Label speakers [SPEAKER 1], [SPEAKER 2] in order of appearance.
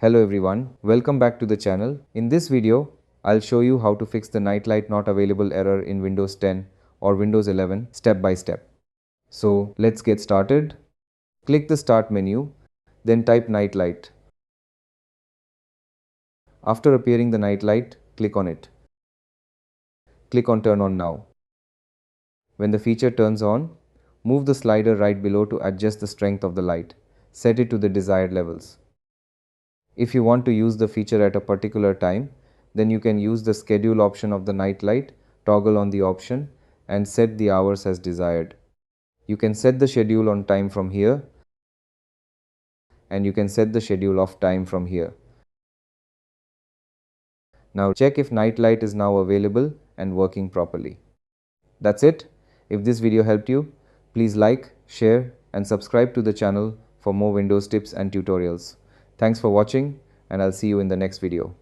[SPEAKER 1] Hello everyone, welcome back to the channel. In this video, I'll show you how to fix the nightlight not available error in Windows 10 or Windows 11 step by step. So let's get started. Click the Start menu, then type nightlight. After appearing the nightlight, click on it. Click on Turn on now. When the feature turns on, move the slider right below to adjust the strength of the light. Set it to the desired levels. If you want to use the feature at a particular time, then you can use the schedule option of the nightlight, toggle on the option, and set the hours as desired. You can set the schedule on time from here, and you can set the schedule of time from here. Now check if nightlight is now available and working properly. That's it. If this video helped you, please like, share, and subscribe to the channel for more Windows tips and tutorials. Thanks for watching, and I'll see you in the next video.